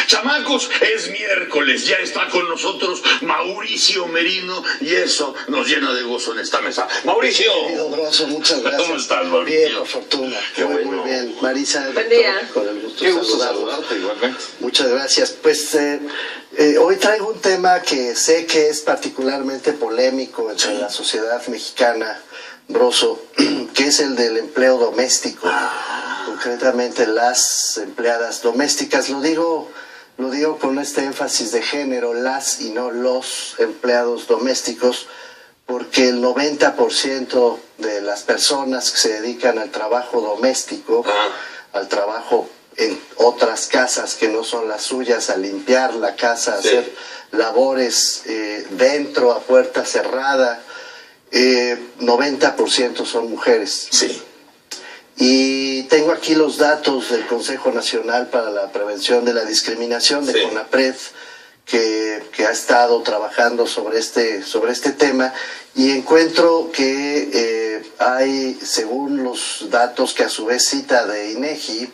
Chamacos, es miércoles, ya está con nosotros Mauricio Merino y eso nos llena de gozo en esta mesa. Mauricio. Querido Broso, muchas gracias. ¿Cómo estás, Mauricio? Bien, por fortuna. Qué bueno. Muy bien. Marisa, buen día. Con el gusto Qué gusto saludarte igualmente. Muchas gracias. Pues hoy traigo un tema que sé que es particularmente polémico entre la sociedad mexicana, Broso, que es el del empleo doméstico. Concretamente las empleadas domésticas. Lo digo con este énfasis de género, las y no los empleados domésticos, porque el 90% de las personas que se dedican al trabajo doméstico, al trabajo en otras casas que no son las suyas, a limpiar la casa, a hacer labores dentro, a puerta cerrada, 90% son mujeres. Sí. Y tengo aquí los datos del Consejo Nacional para la Prevención de la Discriminación, de CONAPRED, que ha estado trabajando sobre este tema, y encuentro que hay, según los datos que a su vez cita de INEGI,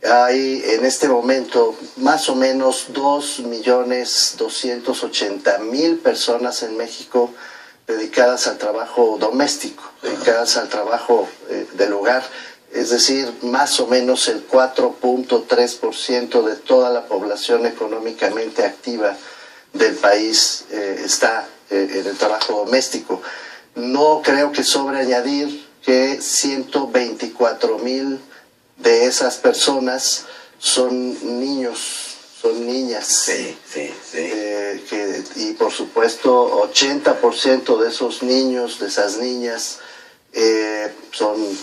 hay en este momento más o menos 2.280.000 personas en México dedicadas al trabajo doméstico, dedicadas al trabajo del hogar. Es decir, más o menos el 4.3% de toda la población económicamente activa del país está en el trabajo doméstico. No creo que sobre añadir que 124.000 de esas personas son niños, son niñas. Y por supuesto 80% de esos niños, de esas niñas, son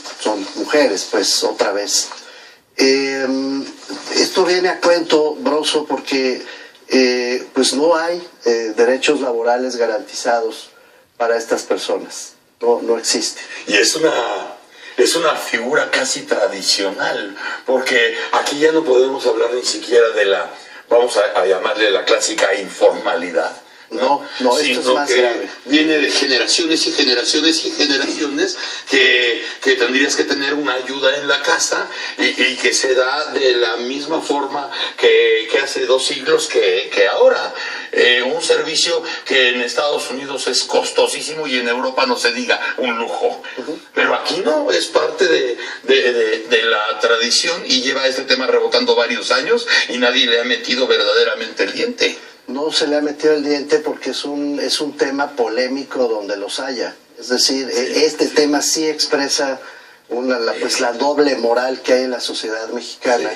mujeres, pues otra vez. Esto viene a cuento, Broso, porque pues no hay derechos laborales garantizados para estas personas. No existe. Y es una figura casi tradicional, porque aquí ya no podemos hablar ni siquiera de la, vamos a llamarle la clásica informalidad. No, esto es más grave. Viene de generaciones y generaciones y generaciones que tendrías que tener una ayuda en la casa y que se da de la misma forma que hace 2 siglos que ahora. Un servicio que en Estados Unidos es costosísimo y en Europa no se diga, un lujo. Pero aquí no, es parte de la tradición y lleva este tema rebotando varios años y nadie le ha metido verdaderamente el diente. No se le ha metido el diente porque es un tema polémico donde los haya. Es decir, este tema sí expresa la doble moral que hay en la sociedad mexicana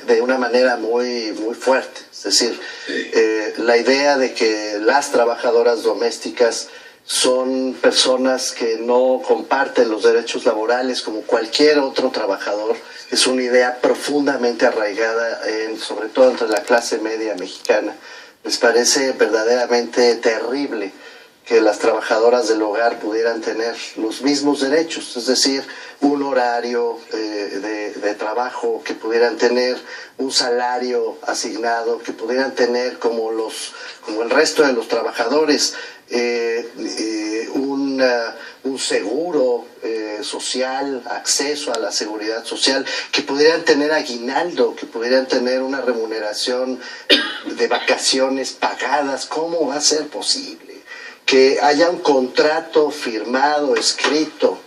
de una manera muy, muy fuerte. Es decir, la idea de que las trabajadoras domésticas son personas que no comparten los derechos laborales como cualquier otro trabajador es una idea profundamente arraigada, sobre todo entre la clase media mexicana. Les parece verdaderamente terrible que las trabajadoras del hogar pudieran tener los mismos derechos, es decir, un horario de trabajo, que pudieran tener un salario asignado, que pudieran tener como el resto de los trabajadores un seguro social, acceso a la seguridad social, que pudieran tener aguinaldo, que pudieran tener una remuneración de vacaciones pagadas. ¿Cómo va a ser posible que haya un contrato firmado, escrito,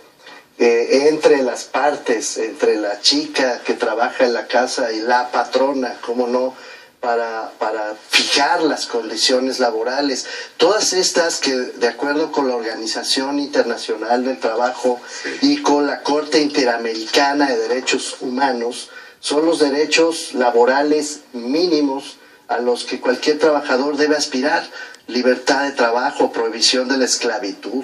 entre las partes, entre la chica que trabaja en la casa y la patrona, cómo no, para fijar las condiciones laborales? Todas estas que, de acuerdo con la Organización Internacional del Trabajo y con la Corte Interamericana de Derechos Humanos, son los derechos laborales mínimos a los que cualquier trabajador debe aspirar: libertad de trabajo, prohibición de la esclavitud,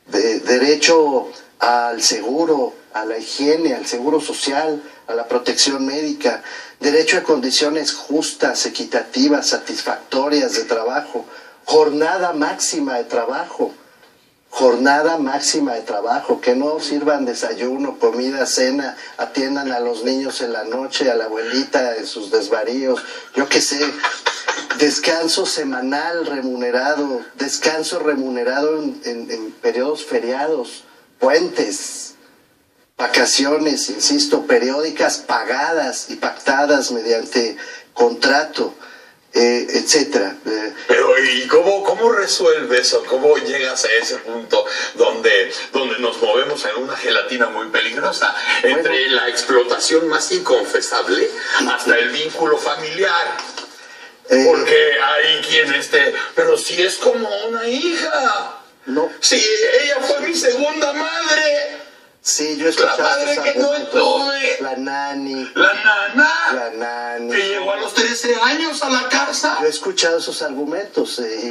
derecho al seguro, a la higiene, al seguro social, a la protección médica, derecho a condiciones justas, equitativas, satisfactorias de trabajo, jornada máxima de trabajo, que no sirvan desayuno, comida, cena, atiendan a los niños en la noche, a la abuelita en sus desvaríos, yo qué sé, descanso semanal remunerado, descanso remunerado en periodos feriados, puentes, vacaciones, insisto, periódicas, pagadas y pactadas mediante contrato, etcétera. Pero ¿y cómo resuelves eso? ¿Cómo llegas a ese punto donde nos movemos en una gelatina muy peligrosa? Entre la explotación más inconfesable hasta el vínculo familiar. Porque hay quien pero si es como una hija. No. Si ella fue mi segunda madre. Sí, yo he escuchado la madre que no tuve. La nani. La nani. Que llegó a los 13 años a la casa. Yo he escuchado esos argumentos y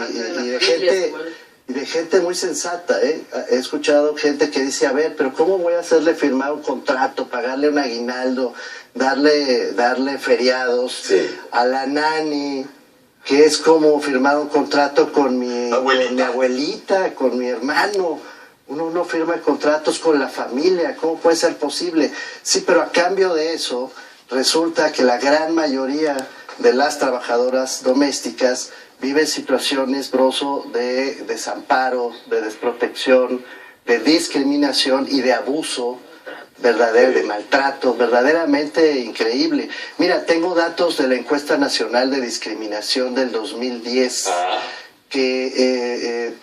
de gente muy sensata. He escuchado gente que dice, a ver, pero ¿cómo voy a hacerle firmar un contrato, pagarle un aguinaldo, darle feriados a la nani? Que es como firmar un contrato con mi abuelita, con mi hermano. Uno no firma contratos con la familia, ¿cómo puede ser posible? Sí, pero a cambio de eso, resulta que la gran mayoría de las trabajadoras domésticas viven situaciones, Broso, de desamparo, de desprotección, de discriminación y de abuso de maltrato, verdaderamente increíble. Mira, tengo datos de la Encuesta Nacional de Discriminación del 2010, que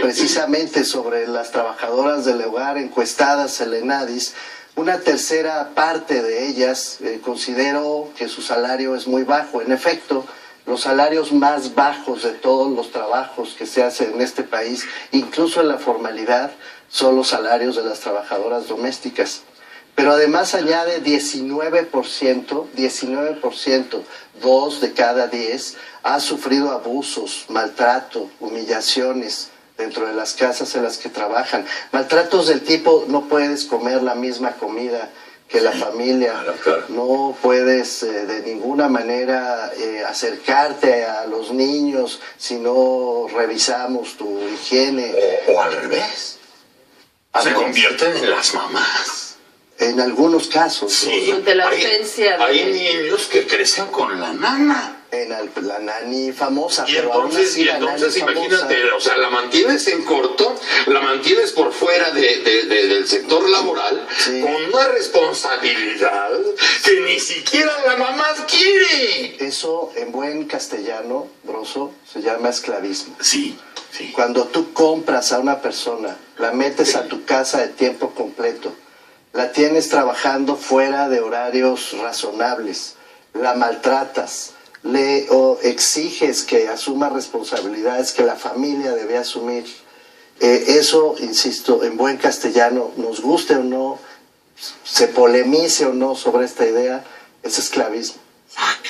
precisamente sobre las trabajadoras del hogar encuestadas en el ENADIS, una tercera parte de ellas consideró que su salario es muy bajo. En efecto, los salarios más bajos de todos los trabajos que se hacen en este país, incluso en la formalidad, son los salarios de las trabajadoras domésticas. Pero además añade 19%, 2 de cada 10, ha sufrido abusos, maltrato, humillaciones dentro de las casas en las que trabajan. Maltratos del tipo, no puedes comer la misma comida que la familia, no puedes de ninguna manera acercarte a los niños si no revisamos tu higiene. O al revés. Se convierten en las mamás. En algunos casos. Sí, ante la ausencia hay niños que crecen con la nana. La nani famosa. Y entonces imagínate, o sea, la mantienes en corto, la mantienes por fuera del sector laboral, con una responsabilidad que ni siquiera la mamá quiere. Eso, en buen castellano, Broso, se llama esclavismo. Sí. Cuando tú compras a una persona, la metes a tu casa de tiempo completo, la tienes trabajando fuera de horarios razonables, la maltratas, le exiges que asuma responsabilidades que la familia debe asumir. Eso, insisto, en buen castellano, nos guste o no, se polemice o no sobre esta idea, es esclavismo.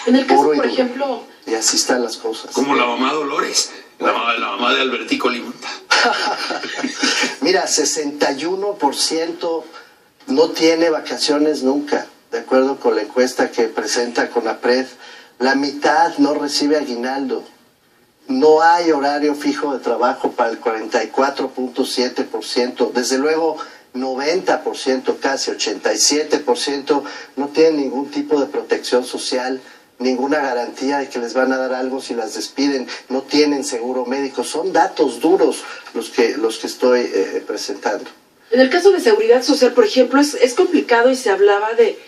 En el caso, por ejemplo... Y así están las cosas. Como la mamá Dolores, la mamá de Albertico Limonta. Mira, 61% no tiene vacaciones nunca, de acuerdo con la encuesta que presenta CONAPRED. La mitad no recibe aguinaldo. No hay horario fijo de trabajo para el 44.7%. Desde luego, 90%, casi 87%, no tienen ningún tipo de protección social, ninguna garantía de que les van a dar algo si las despiden, no tienen seguro médico. Son datos duros los que estoy presentando. En el caso de seguridad social, por ejemplo, es complicado y se hablaba de...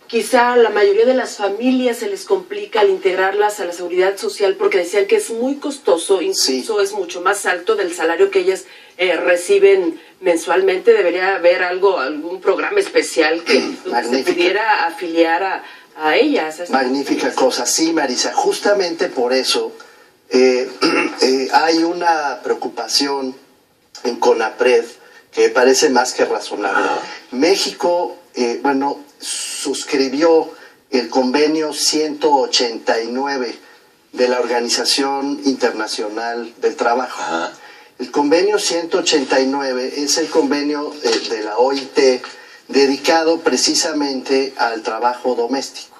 quizá a la mayoría de las familias se les complica al integrarlas a la seguridad social porque decían que es muy costoso, incluso es mucho más alto del salario que ellas reciben mensualmente. Debería haber algún programa especial que se pudiera afiliar a ellas. Magnífica cosa, sí, Marisa, justamente por eso hay una preocupación en CONAPRED que parece más que razonable. México, suscribió el convenio 189 de la Organización Internacional del Trabajo. El convenio 189 es el convenio de la OIT dedicado precisamente al trabajo doméstico.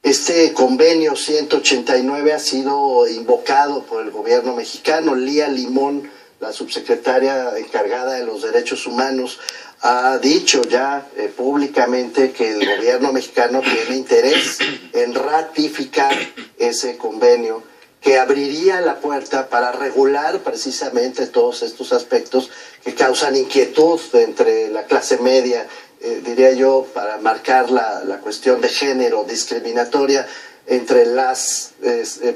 Este convenio 189 ha sido invocado por el gobierno mexicano. Lía Limón, la subsecretaria encargada de los derechos humanos, ha dicho ya públicamente que el gobierno mexicano tiene interés en ratificar ese convenio que abriría la puerta para regular precisamente todos estos aspectos que causan inquietud entre la clase media diría yo, para marcar la cuestión de género discriminatoria entre las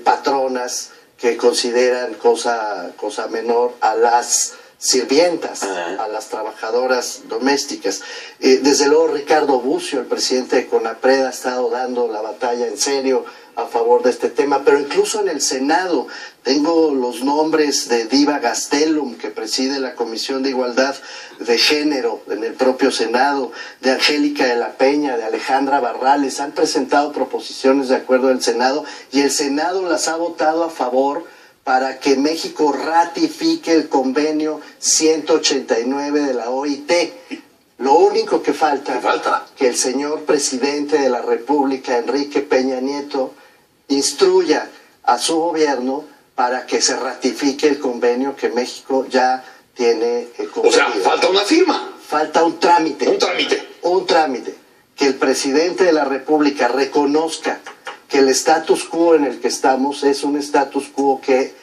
patronas que consideran cosa menor a las sirvientas, a las trabajadoras domésticas. Desde luego Ricardo Bucio, el presidente de CONAPRED, ha estado dando la batalla en serio a favor de este tema, pero incluso en el Senado tengo los nombres de Diva Gastelum, que preside la Comisión de Igualdad de Género en el propio Senado, de Angélica de la Peña, de Alejandra Barrales. Han presentado proposiciones de acuerdo del Senado y el Senado las ha votado a favor para que México ratifique el convenio 189 de la OIT. Lo único que falta, que el señor presidente de la República, Enrique Peña Nieto, instruya a su gobierno para que se ratifique el convenio que México ya tiene convenido. O sea, falta una firma. Falta un trámite. Un trámite. Que el presidente de la República reconozca que el status quo en el que estamos es un status quo que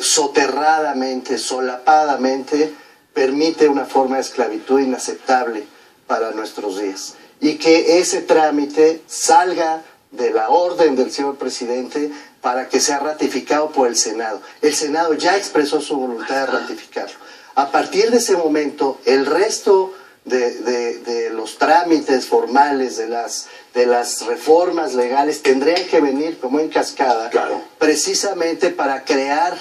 soterradamente, solapadamente, permite una forma de esclavitud inaceptable para nuestros días. Y que ese trámite salga de la orden del señor presidente para que sea ratificado por el Senado. El Senado ya expresó su voluntad de ratificarlo. A partir de ese momento, el resto de los trámites formales, de las reformas legales, tendrían que venir como en cascada, precisamente para crear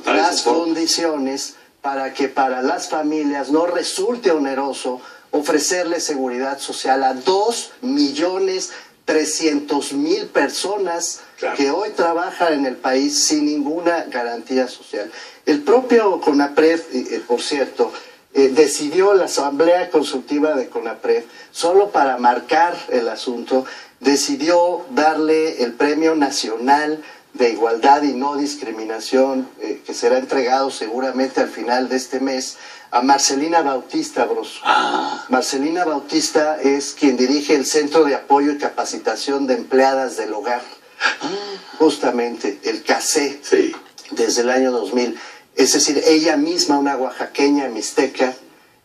las condiciones para que para las familias no resulte oneroso ofrecerle seguridad social a 2.300.000 personas que hoy trabajan en el país sin ninguna garantía social. El propio CONAPRED, por cierto, decidió, la Asamblea Consultiva de CONAPRED, solo para marcar el asunto, decidió darle el Premio Nacional de Igualdad y No Discriminación, que será entregado seguramente al final de este mes, a Marcelina Bautista Broso. Marcelina Bautista es quien dirige el Centro de Apoyo y Capacitación de Empleadas del Hogar, justamente el CACE, desde el año 2000. Es decir, ella misma, una oaxaqueña mixteca,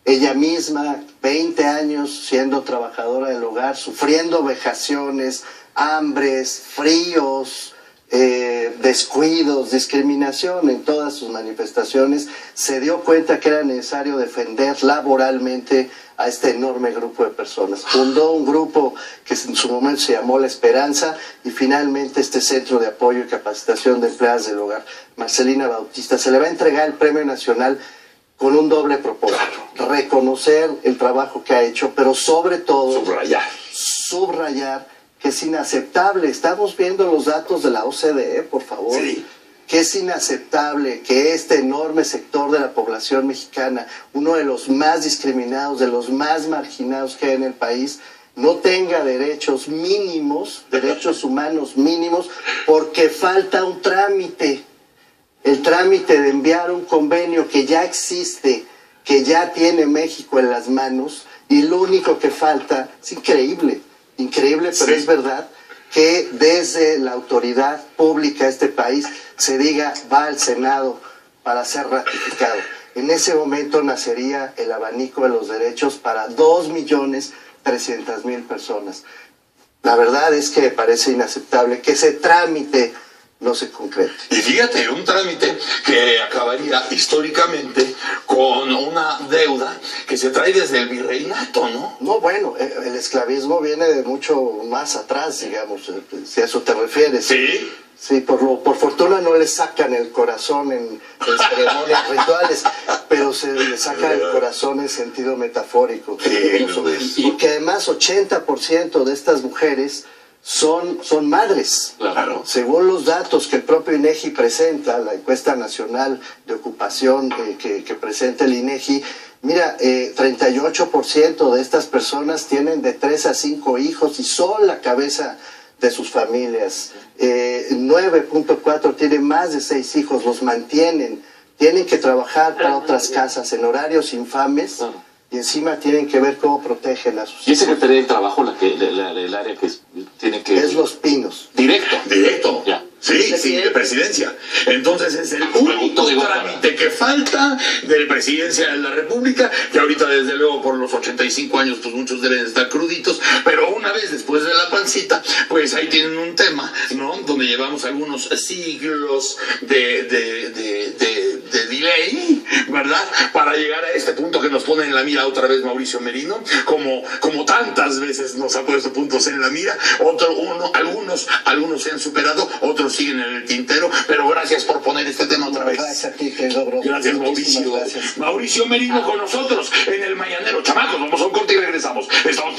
ella misma, 20 años siendo trabajadora del hogar, sufriendo vejaciones, hambres, fríos, descuidos, discriminación en todas sus manifestaciones, se dio cuenta que era necesario defender laboralmente a este enorme grupo de personas. Fundó un grupo que en su momento se llamó La Esperanza y finalmente este Centro de Apoyo y Capacitación de Empleadas del Hogar. Marcelina Bautista, se le va a entregar el Premio Nacional con un doble propósito: reconocer el trabajo que ha hecho, pero sobre todo subrayar que es inaceptable. Estamos viendo los datos de la OCDE, por favor, que es inaceptable que este enorme sector de la población mexicana, uno de los más discriminados, de los más marginados que hay en el país, no tenga derechos mínimos, derechos humanos mínimos, porque falta un trámite. El trámite de enviar un convenio que ya existe, que ya tiene México en las manos, y lo único que falta, es increíble, pero es verdad, que desde la autoridad pública de este país se diga, va al Senado para ser ratificado. En ese momento nacería el abanico de los derechos para 2.300.000 personas. La verdad es que me parece inaceptable que ese trámite no se concrete. Y fíjate, un trámite que acabaría históricamente con una deuda que se trae desde el virreinato, ¿no? No, bueno, el esclavismo viene de mucho más atrás, digamos, si a eso te refieres. Sí. Sí, por fortuna no le sacan el corazón en ceremonias rituales, pero se le saca el corazón en sentido metafórico. Porque además 80% de estas mujeres son madres. Claro. Según los datos que el propio INEGI presenta, la encuesta nacional de ocupación que presenta el INEGI, mira, 38% de estas personas tienen de 3 a 5 hijos y son la cabeza de sus familias. 9.4 tienen más de 6 hijos, los mantienen, tienen que trabajar para otras casas en horarios infames. Y encima tienen que ver cómo protegen a sus hijos. ¿Y es Secretaría del Trabajo el área que tiene que...? Es Los Pinos. Directo. Directo. Ya. Sí, de presidencia. Entonces es el único trámite que falta de presidencia de la República, que ahorita desde luego por los 85 años pues muchos deben estar cruditos, pero una vez después de la pancita, pues ahí tienen un tema, ¿no? Donde llevamos algunos siglos de delay, ¿verdad? Para llegar a este punto que nos pone en la mira otra vez Mauricio Merino, como tantas veces nos ha puesto puntos en la mira. Algunos se han superado, otros siguen en el tintero, pero gracias por poner este tema otra vez. Gracias a ti, querido bro. Gracias, Mauricio. Gracias. Mauricio Merino con nosotros en el Mañanero. Chamacos, vamos a un corte y regresamos. Estamos